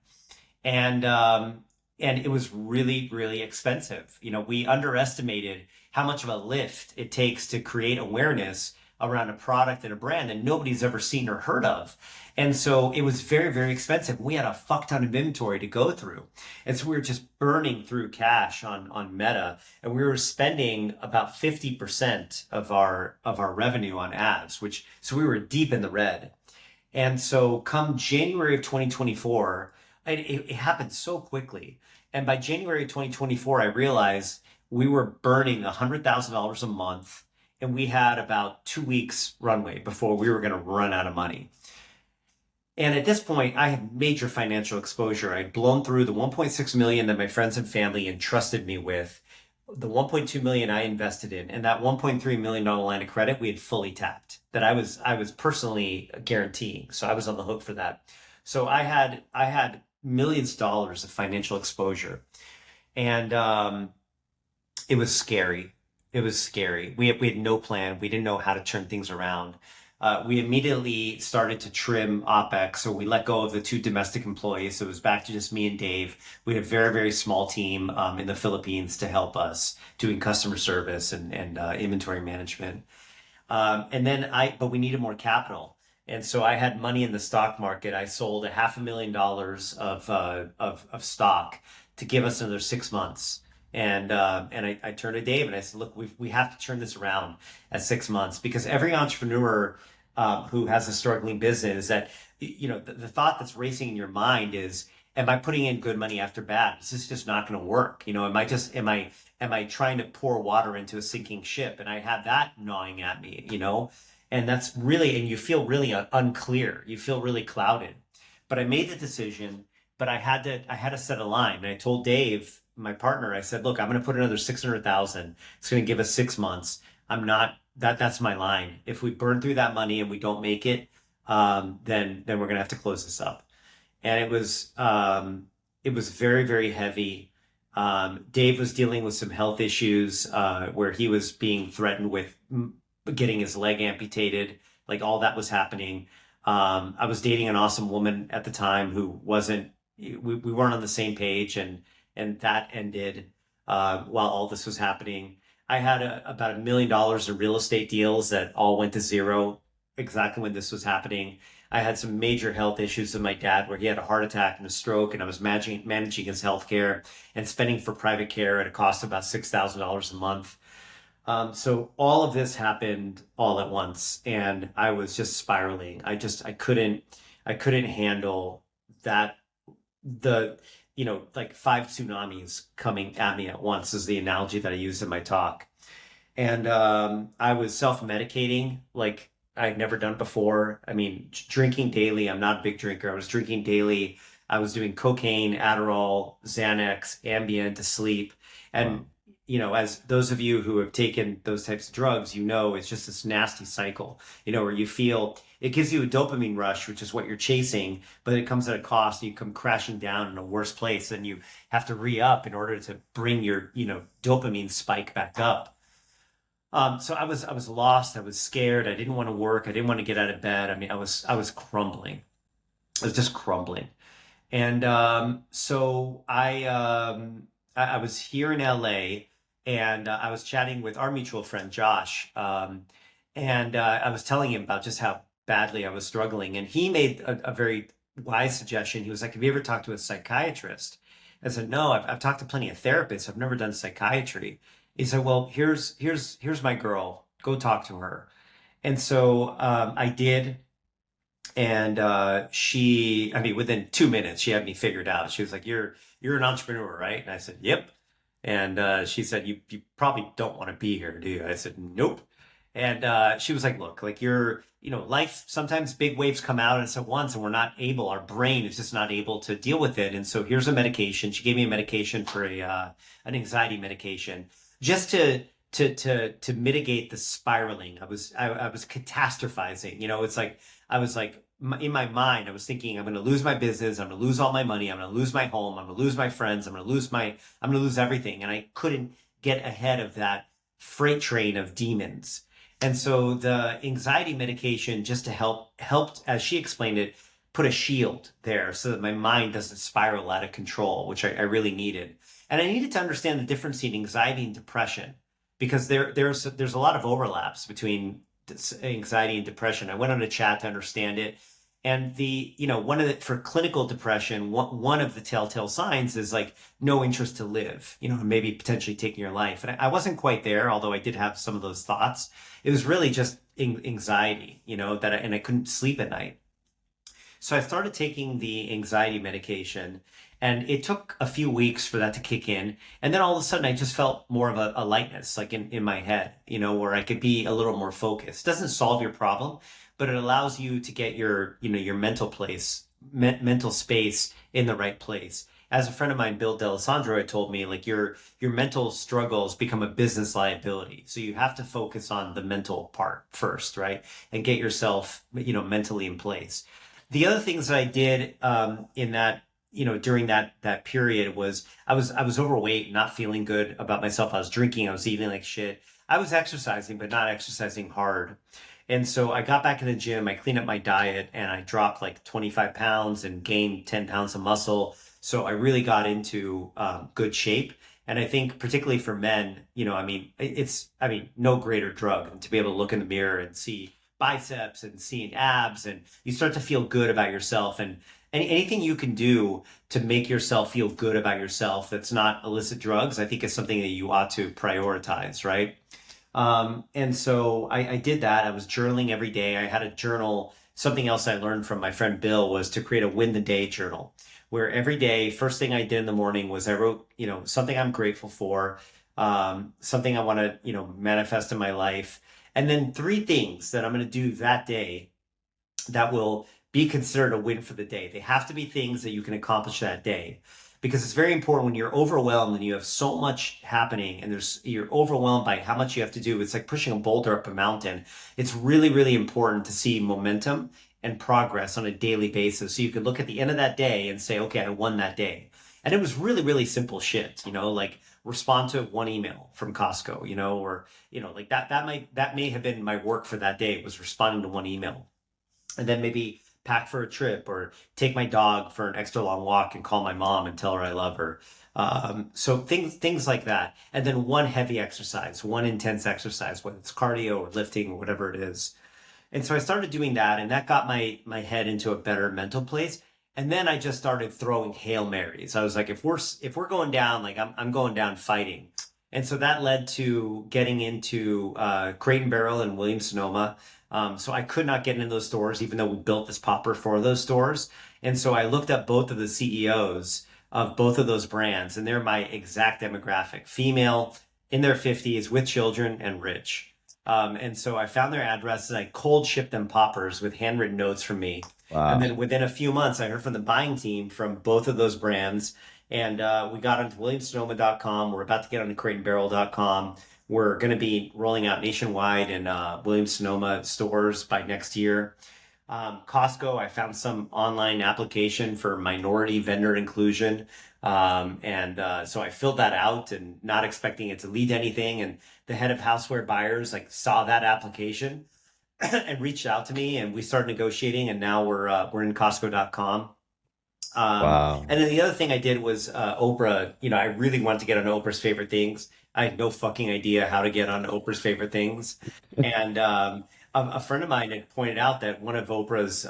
And it was really, really expensive. We underestimated how much of a lift it takes to create awareness around a product and a brand that nobody's ever seen or heard of. And so it was very, very expensive. We had a fuck ton of inventory to go through. And so we were just burning through cash on Meta, and we were spending about 50% of our revenue on ads, so we were deep in the red. And so come January of 2024, it happened so quickly. And by January of 2024, I realized we were burning $100,000 a month, and we had about 2 weeks runway before we were going to run out of money. And at this point, I had major financial exposure. I'd blown through the 1.6 million that my friends and family entrusted me with, the 1.2 million I invested in, and that $1.3 million line of credit we had fully tapped, that I was personally guaranteeing. So I was on the hook for that. So I had millions of dollars of financial exposure, and it was scary. It was scary. We had no plan. We didn't know how to turn things around. We immediately started to trim OpEx. So we let go of the 2 domestic employees. So it was back to just me and Dave. We had a very, very small team in the Philippines to help us doing customer service and inventory management. But we needed more capital. And so I had money in the stock market. I sold $500,000 of stock to give us another 6 months. And I turned to Dave and I said, look, we have to turn this around at 6 months, because every entrepreneur who has a struggling business, that, the thought that's racing in your mind is, am I putting in good money after bad? Is this just not going to work? Am I trying to pour water into a sinking ship? And I had that gnawing at me, and that's really, and you feel really unclear. You feel really clouded. But I made the decision, but I had to set a line. And I told Dave, my partner, I said, look, I'm going to put another 600,000. It's going to give us 6 months. That's my line. If we burn through that money and we don't make it, then we're going to have to close this up. And it was very, very heavy. Dave was dealing with some health issues, where he was being threatened with getting his leg amputated. Like, all that was happening. I was dating an awesome woman at the time who we weren't on the same page, and that ended while all this was happening. I had about $1 million in real estate deals that all went to zero exactly when this was happening. I had some major health issues with my dad, where he had a heart attack and a stroke, and I was managing his health care and spending for private care at a cost of about $6,000 a month. So all of this happened all at once, and I was just spiraling. I couldn't handle that. Like 5 tsunamis coming at me at once is the analogy that I use in my talk. And I was self-medicating like I'd never done before. I mean, drinking daily. I'm not a big drinker. I was drinking daily. I was doing cocaine, Adderall, Xanax, Ambien to sleep. And, as those of you who have taken those types of drugs, it's just this nasty cycle, where you feel it gives you a dopamine rush, which is what you're chasing, but it comes at a cost. You come crashing down in a worse place, and you have to re-up in order to bring your, dopamine spike back up. So I was lost. I was scared. I didn't want to work. I didn't want to get out of bed. I mean, I was crumbling. I was just crumbling. And so I was here in LA, and I was chatting with our mutual friend, Josh. And I was telling him about just how badly I was struggling. And he made a very wise suggestion. He was like, have you ever talked to a psychiatrist? I said, no, I've talked to plenty of therapists. I've never done psychiatry. He said, well, here's my girl. Go talk to her. And so I did. And within 2 minutes, she had me figured out. She was like, you're an entrepreneur, right? And I said, yep. And she said, you probably don't want to be here, do you? I said, nope. And she was like, look, like life, sometimes big waves come out at once, and our brain is just not able to deal with it. And so here's a medication. She gave me a medication for an anxiety medication, just to mitigate the spiraling. I was catastrophizing. It's like, I was like, in my mind, I was thinking, I'm going to lose my business. I'm going to lose all my money. I'm going to lose my home. I'm going to lose my friends. I'm going to lose everything. And I couldn't get ahead of that freight train of demons. And so the anxiety medication, just to helped, as she explained it, put a shield there so that my mind doesn't spiral out of control, which I really needed. And I needed to understand the difference between anxiety and depression, because there's a lot of overlaps between anxiety and depression. I went on a chat to understand it. And for clinical depression, one of the telltale signs is like no interest to live, maybe potentially taking your life. And I wasn't quite there, although I did have some of those thoughts. It was really just anxiety, and I couldn't sleep at night. So I started taking the anxiety medication, and it took a few weeks for that to kick in. And then all of a sudden, I just felt more of a lightness, like in my head, where I could be a little more focused. Doesn't solve your problem, but it allows you to get your mental space in the right place. As a friend of mine, Bill D'Alessandro, had told me, like your mental struggles become a business liability. So you have to focus on the mental part first, right? And get yourself, mentally in place. The other things that I did in that, during that period was I was overweight, not feeling good about myself. I was drinking, I was eating like shit. I was exercising, but not exercising hard. And so I got back in the gym, I cleaned up my diet, and I dropped like 25 pounds and gained 10 pounds of muscle. So I really got into good shape. And I think particularly for men, I mean, no greater drug than to be able to look in the mirror and see biceps and seeing abs, and you start to feel good about yourself. And anything you can do to make yourself feel good about yourself that's not illicit drugs, I think is something that you ought to prioritize, right? And so I did that. I was journaling every day. I had a journal. Something else I learned from my friend Bill was to create a win the day journal, where every day, first thing I did in the morning was I wrote, something I'm grateful for, something I want to, manifest in my life. And then three things that I'm going to do that day that will be considered a win for the day. They have to be things that you can accomplish that day, because it's very important when you're overwhelmed and you have so much happening and you're overwhelmed by how much you have to do. It's like pushing a boulder up a mountain. It's really, really important to see momentum and progress on a daily basis. So you could look at the end of that day and say, okay, I won that day. And it was really, really simple shit, like respond to one email from Costco, or, like that may have been my work for that day, was responding to one email. And then maybe pack for a trip, or take my dog for an extra long walk and call my mom and tell her I love her. So things like that. And then one heavy exercise, one intense exercise, whether it's cardio or lifting or whatever it is. And so I started doing that, and that got my head into a better mental place. And then I just started throwing Hail Marys. I was like, if we're going down, like I'm going down fighting. And so that led to getting into Crate and Barrel in Williams Sonoma. So I could not get into those stores, even though we built this popper for those stores. And so I looked up both of the CEOs of both of those brands, and they're my exact demographic: female, in their 50s, with children, and rich. And so I found their addresses. I cold shipped them poppers with handwritten notes from me. And Wow. then within a few months, I heard from the buying team from both of those brands. And we got onto WilliamsSonoma.com. We're about to get onto CrateandBarrel.com. We're going to be rolling out nationwide in Williams Sonoma stores by next year. Costco, I found some online application for minority vendor inclusion. And so I filled that out, and not expecting it to lead to anything. And the head of houseware buyers like saw that application and reached out to me, and we started negotiating, and now we're in Costco.com. Wow. And then the other thing I did was Oprah. I really wanted to get on Oprah's favorite things. I had no fucking idea how to get on Oprah's favorite things. And a friend of mine had pointed out that one of Oprah's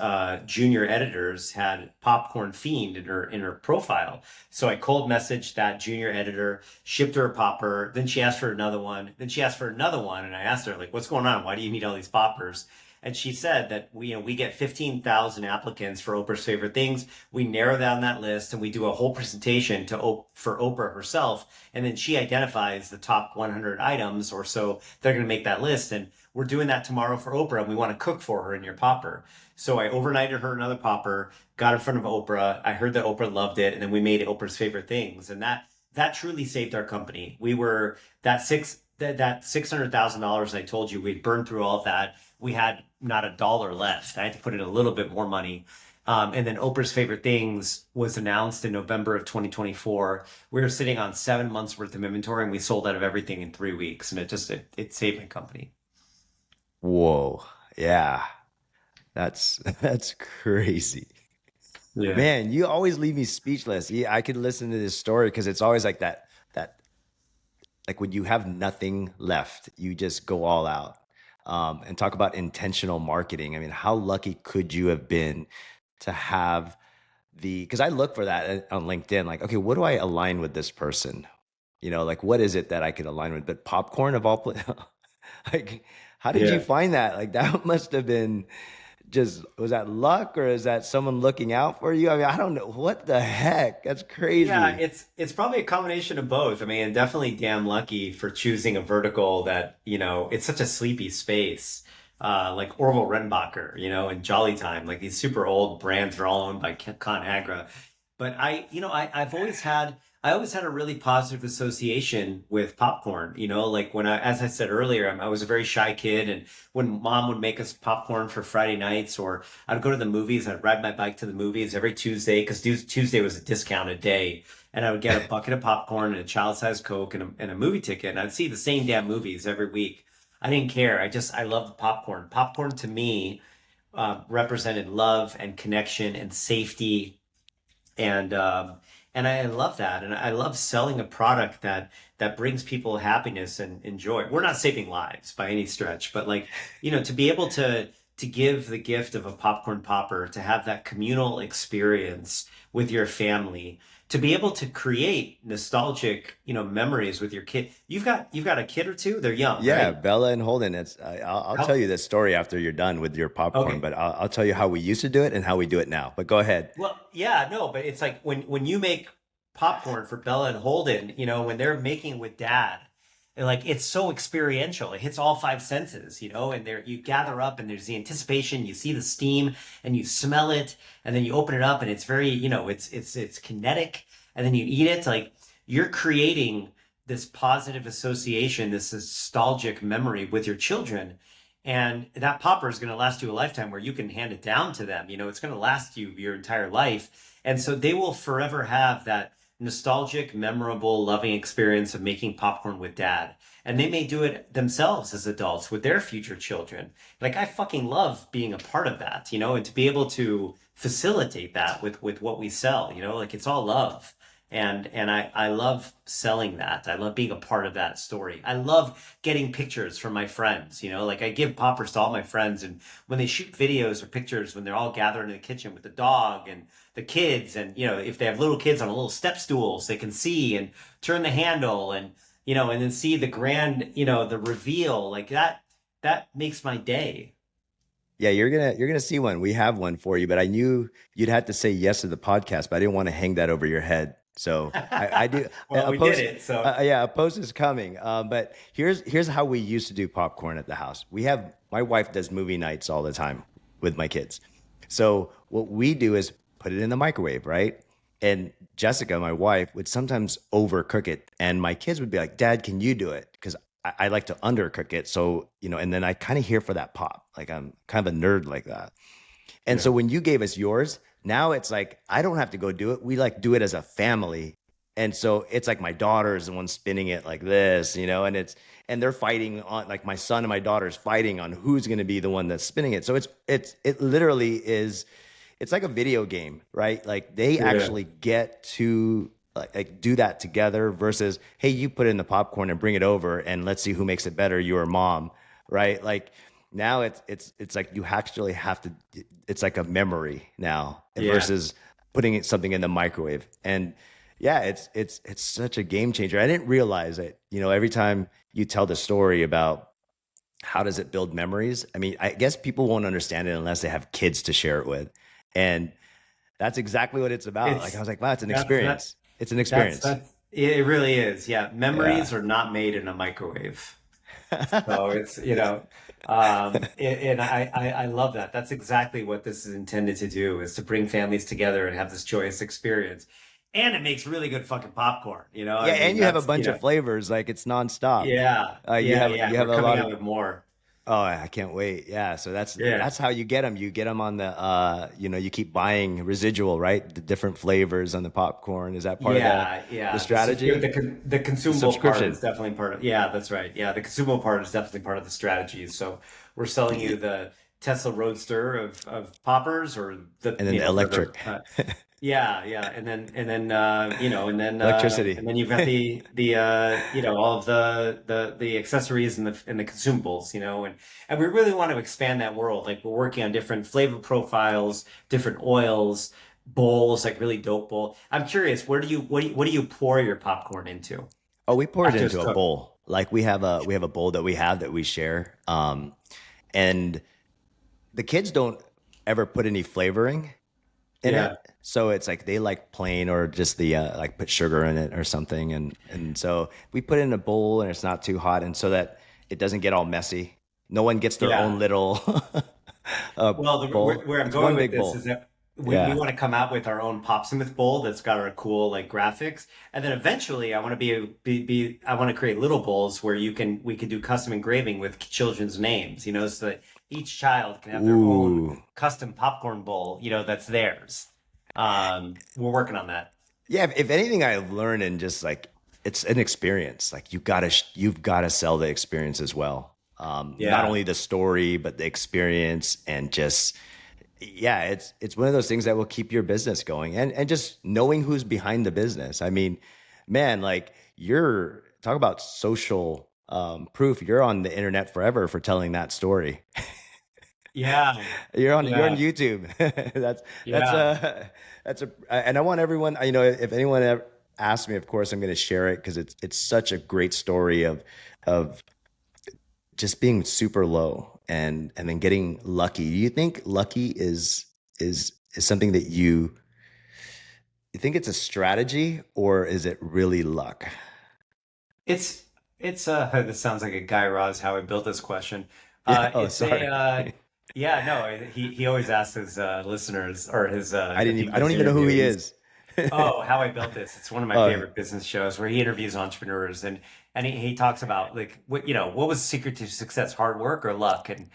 junior editors had Popcorn Fiend in her profile. So I cold messaged that junior editor, shipped her a popper. Then she asked for another one. Then she asked for another one, and I asked her, like, "What's going on? Why do you need all these poppers?" And she said that we get 15,000 applicants for Oprah's favorite things. We narrow down that list, and we do a whole presentation for Oprah herself. And then she identifies the top 100 items or so they're going to make that list. And we're doing that tomorrow for Oprah, and we want to cook for her in your popper. So I overnighted her another popper, got in front of Oprah. I heard that Oprah loved it, and then we made Oprah's favorite things. And that truly saved our company. We were that $600,000 I told you, we'd burned through all of that. We had not a dollar left. I had to put in a little bit more money. And then Oprah's favorite things was announced in November of 2024. We were sitting on 7 months worth of inventory, and we sold out of everything in 3 weeks. And it saved my company. Whoa. Yeah. That's crazy. Yeah. Man, you always leave me speechless. Yeah, I could listen to this story because it's always like that like when you have nothing left, you just go all out. And talk about intentional marketing. I mean, how lucky could you have been to have because I look for that on LinkedIn, like, okay, what do I align with this person? Like what is it that I could align with? But popcorn of all, like, how did you Yeah. find that? Like that must have been just was that luck or is that someone looking out for you? I mean, I don't know. What the heck? That's Yeah, crazy. it's probably a combination of both. I mean, definitely damn lucky for choosing a vertical that, it's such a sleepy space. Like Orville Redenbacher, and Jolly Time, like these super old brands are all owned by ConAgra. But I always had a really positive association with popcorn, like as I said earlier, I was a very shy kid. And when mom would make us popcorn for Friday nights, or I'd go to the movies, I'd ride my bike to the movies every Tuesday because Tuesday was a discounted day. And I would get a bucket of popcorn and a child-sized Coke and a movie ticket. And I'd see the same damn movies every week. I didn't care. I loved popcorn. Popcorn to me represented love and connection and safety, and I love that, and I love selling a product that brings people happiness and joy. We're not saving lives by any stretch, but like, to be able to give the gift of a popcorn popper, to have that communal experience with your family, to be able to create nostalgic, memories with your kid. You've got a kid or two. They're young, Yeah, right? Bella and Holden. I'll tell How, you this story after you're done with your popcorn, okay. but I'll tell you how we used to do it and how we do it now. But go ahead. Well, yeah, no, but it's like when you make popcorn for Bella and Holden, when they're making with dad, and like it's so experiential. It hits all five senses, and there you gather up and there's the anticipation, you see the steam and you smell it, and then you open it up and it's very, it's kinetic, and then you eat it. Like you're creating this positive association, this nostalgic memory with your children. And that popper is going to last you a lifetime where you can hand it down to them. It's going to last you your entire life. And so they will forever have that nostalgic, memorable, loving experience of making popcorn with dad. And they may do it themselves as adults with their future children. Like I fucking love being a part of that, and to be able to facilitate that with what we sell, like it's all love. And I love selling that. I love being a part of that story. I love getting pictures from my friends, like I give poppers to all my friends, and when they shoot videos or pictures when they're all gathered in the kitchen with the dog and the kids, and if they have little kids on a little step stools, they can see and turn the handle, and and then see the grand, the reveal, like that makes my day. Yeah, you're gonna see one. We have one for you, but I knew you'd have to say yes to the podcast, but I didn't want to hang that over your head. So I do Well, a we did post. it, so Yeah, a post is coming. But here's how we used to do popcorn at the house. My wife does movie nights all the time with my kids. So what we do is put it in the microwave, right? And Jessica, my wife, would sometimes overcook it, and my kids would be like, "Dad, can you do it?" Because I like to undercook it. So and then I kind of here for that pop. Like I'm kind of a nerd like that. And yeah. so when you gave us yours, now it's like I don't have to go do it. We like do it as a family. And so it's like my daughter is the one spinning it like this, and they're fighting on, like my son and my daughter's fighting on who's going to be the one that's spinning it. So it literally is, it's like a video game, right? Like they Yeah. actually get to like do that together versus, hey, you put in the popcorn and bring it over and let's see who makes it better, you or mom, right? Like now it's like you actually have to, it's like a memory now Yeah. versus putting something in the microwave. And yeah, it's such a game changer. I didn't realize it. Every time you tell the story about how does it build memories, I mean, I guess people won't understand it unless they have kids to share it with. And that's exactly what it's about. Like I It's was like, wow, it's an that's that experience. It's an that's experience. that it really is. Yeah. Yeah. Memories are not made in a microwave. So it's, and I love that. That's exactly what this is intended to do, is to bring families together and have this joyous experience. And it makes really good fucking popcorn. Yeah, I and mean, you have a that's, bunch of flavors. Like it's nonstop. yeah, You yeah, have yeah. you have We're a coming lot out of. with more. Oh, I can't wait. Yeah, so that's Yeah. that's how you get them. You get them on the you keep buying residual, right? The different flavors on the popcorn. Is that part of Yeah, the yeah. strategy? The The consumable part is subscription. definitely part of. Yeah, that's right. Yeah, the consumable part is definitely part of the strategy. So we're selling you Y- the Tesla Roadster of poppers, or the And then the whatever. electric. Yeah, yeah, Electricity. and then you've got all of the accessories and the consumables, and we really want to expand that world. Like we're working on different flavor profiles, different oils, bowls, like really dope bowl. I'm curious, what do you pour your popcorn into Oh, we pour it after it's into a cooked? bowl. Like we have a bowl that we share. And the kids don't. ever put any flavoring in Yeah. it. So it's like they like plain or just the like put sugar in it or something. And so we put it in a bowl and it's not too hot, and so that it doesn't get all messy. No one gets their own Yeah. little Well, bowl. where I'm It's going one with big this is bowl. that we Yeah. want to come out with our own Popsmith bowl that's got our cool like graphics, and then eventually I want to I want to create little bowls where we can do custom engraving with children's names, you know, so that each child can have their own Ooh. custom popcorn bowl, you know, that's theirs. We're working on that. Yeah, if anything I've learned in just like it's an experience. Like you've gotta sell the experience as well. Not Yeah. only the story, but the experience and just yeah, it's one of those things that will keep your business going and just knowing who's behind the business. I mean, man, like you're talk about social proof. You're on the internet forever for telling that story. Yeah. You're on Yeah. YouTube. That's Yeah. and I want everyone. You know, if anyone ever asks me, of course I'm going to share it because it's such a great story of just being super low and then getting lucky. Do you think lucky is something that you think it's a strategy or is it really luck? It's this sounds like a Guy Raz how I built this question. Yeah. Oh, It's a sorry. yeah, no, he always asks his listeners or his I the didn't even. I people don't he's even know who he interviewing. is. Oh, How I Built This. It's one of my Oh, favorite business shows where he interviews entrepreneurs and he talks about like what you know, what was the secret to success, hard work or luck? And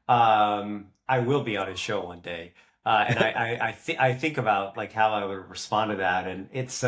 I will be on his show one day. And I think about like how I would respond to that. And it's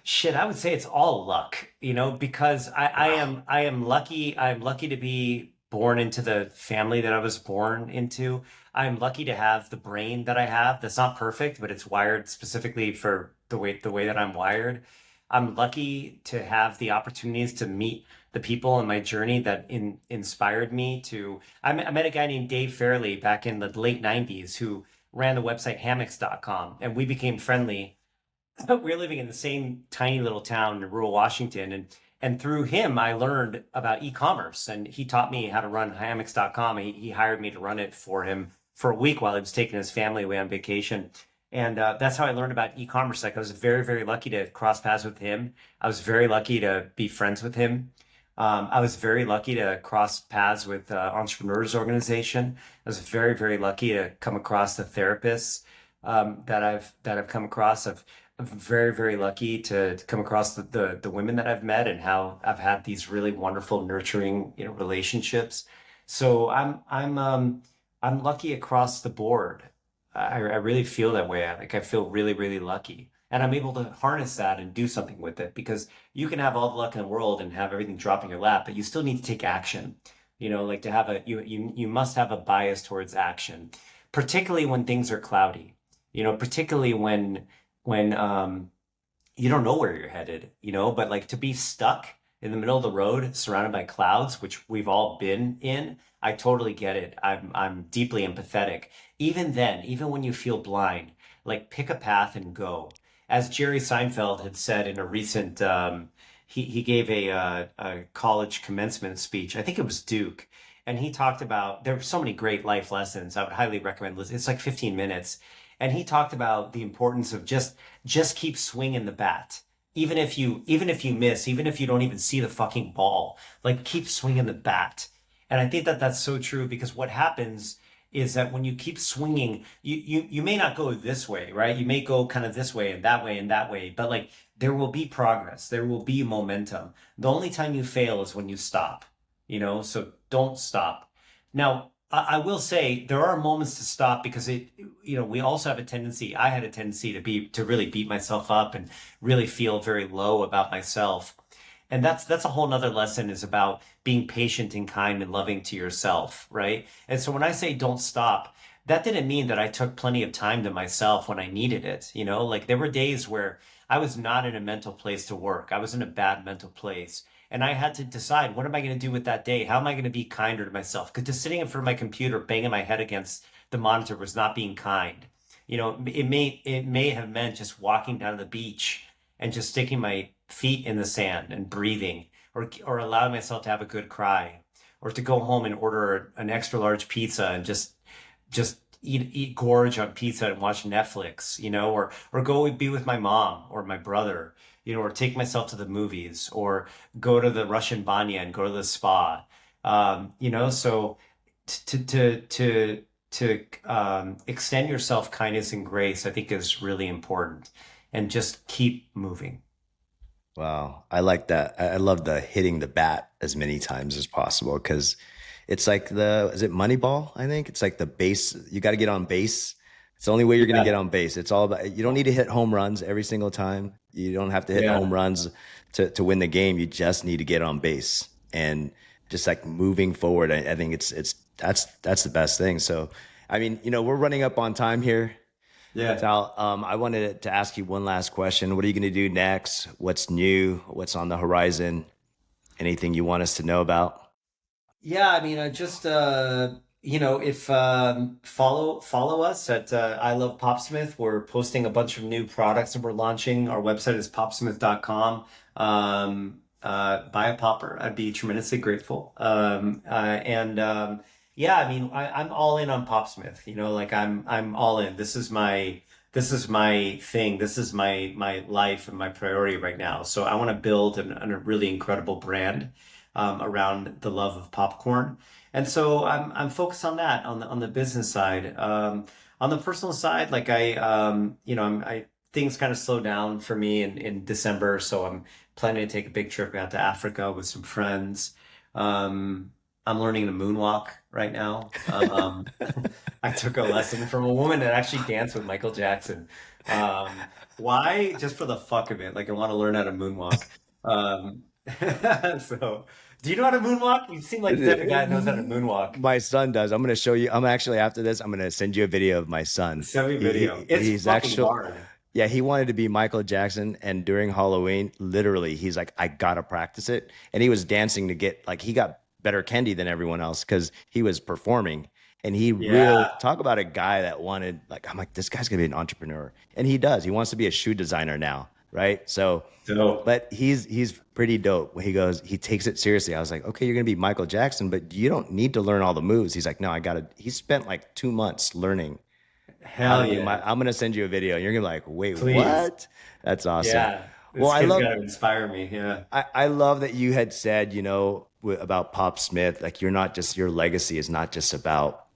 shit, I would say it's all luck, you know, because wow. I am lucky. I'm lucky to be born into the family that I was born into. I'm lucky to have the brain that I have. That's not perfect, but it's wired specifically for the way that I'm wired. I'm lucky to have the opportunities to meet the people in my journey that inspired me to. I met a guy named Dave Fairley back in the late 90s who ran the website hammocks.com, and we became friendly. We were living in the same tiny little town in rural Washington, and through him I learned about e-commerce, and he taught me how to run hammocks.com. He hired me to run it for him for a week while he was taking his family away on vacation. And that's how I learned about e-commerce. Like I was very, very lucky to cross paths with him. I was very lucky to be friends with him. I was very lucky to cross paths with Entrepreneurs Organization. I was very, very lucky to come across the therapists that I've come across. I'm very, very lucky to come across the women that I've met and how I've had these really wonderful, nurturing, you know, relationships. So I'm lucky across the board. I really feel that way. Like I feel really, really lucky. And I'm able to harness that and do something with it because you can have all the luck in the world and have everything drop in your lap, but you still need to take action. You know, like to have you must have a bias towards action, particularly when things are cloudy. You know, particularly when you don't know where you're headed, you know, but like to be stuck in the middle of the road surrounded by clouds, which we've all been in, I totally get it. I'm deeply empathetic. Even then, even when you feel blind, like pick a path and go. As Jerry Seinfeld had said in a recent he gave a college commencement speech. I think it was Duke. And he talked about there were so many great life lessons. I would highly recommend listening. It's like 15 minutes. And he talked about the importance of just keep swinging the bat. Even if you miss, even if you don't even see the fucking ball, like keep swinging the bat. And I think that that's so true because what happens is that when you keep swinging, you may not go this way, right? You may go kind of this way and that way and that way, but like there will be progress, there will be momentum. The only time you fail is when you stop, you know, so don't stop. Now, I will say there are moments to stop because you know, we also have a tendency, I had a tendency to really beat myself up and really feel very low about myself. And that's a whole nother lesson is about being patient and kind and loving to yourself, right? And so when I say don't stop, that didn't mean that I took plenty of time to myself when I needed it. You know, like there were days where I was not in a mental place to work. I was in a bad mental place. And I had to decide, what am I going to do with that day? How am I going to be kinder to myself? Because just sitting in front of my computer, banging my head against the monitor was not being kind. You know, it may have meant just walking down to the beach and just sticking my feet in the sand and breathing or allowing myself to have a good cry or to go home and order an extra large pizza and just eat gorge on pizza and watch Netflix, or go be with my mom or my brother, or take myself to the movies, or go to the Russian banya and go to the spa. So to extend yourself kindness and grace, I think is really important, and just keep moving. Wow, I like that. I love the hitting the bat as many times as possible because it's like is it Moneyball? I think it's like the base. You got to get on base. It's the only way you're going to get Yeah, on base. It's all about, you don't need to hit home runs every single time. You don't have to hit home yeah, runs to win the game. You just need to get on base and just like moving forward. I think that's the best thing. So, I mean, we're running up on time here. yeah. Sal, I wanted to ask you one last question. What are you going to do next? What's new? What's on the horizon? Anything you want us to know about? Yeah, I mean, I just if follow us at I love Popsmith. We're posting a bunch of new products that we're launching. Our website is popsmith.com. Buy a popper. I'd be tremendously grateful. And Yeah, I mean, I'm all in on Popsmith. Like I'm all in. This is my thing. This is my life and my priority right now. So I want to build a really incredible brand around the love of popcorn. And so I'm focused on that on the business side. On the personal side, like I things kind of slowed down for me in December, so I'm planning to take a big trip out to Africa with some friends. I'm learning to moonwalk right now. I took a lesson from a woman that actually danced with Michael Jackson. Why? Just for the fuck of it. Like I want to learn how to moonwalk. Um, so, do you know how to moonwalk? You seem like the type of guy that knows how to moonwalk. My son does. I'm going to show you. I'm actually after this. I'm going to send you a video of my son. Send me video. It's He's fucking actually, hard. yeah, he wanted to be Michael Jackson, and during Halloween, literally, he's like, I gotta practice it, and he was dancing to get like he got better candy than everyone else because he was performing, and he really Yeah. talk about a guy that wanted like I'm like this guy's gonna be an entrepreneur, and he does. He wants to be a shoe designer now, right? So So, but he's pretty dope. When he goes, he takes it seriously. I was like, okay, you're gonna be Michael Jackson, but you don't need to learn all the moves. He's like, no, I gotta. He spent like 2 months learning how to hell be yeah. my. I'm gonna send you a video. You're gonna be like, wait, Please. what? That's awesome. Yeah. Well, This kid's got to inspire me. Yeah. I love that you had said, about Pop Smith, like you're not just your legacy is not just about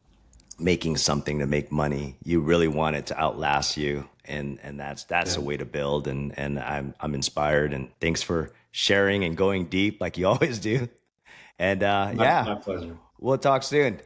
making something to make money. You really want it to outlast you, and that's Yeah. a way to build. And I'm inspired. And thanks for sharing and going deep like you always do. And My yeah, pleasure. we'll talk soon.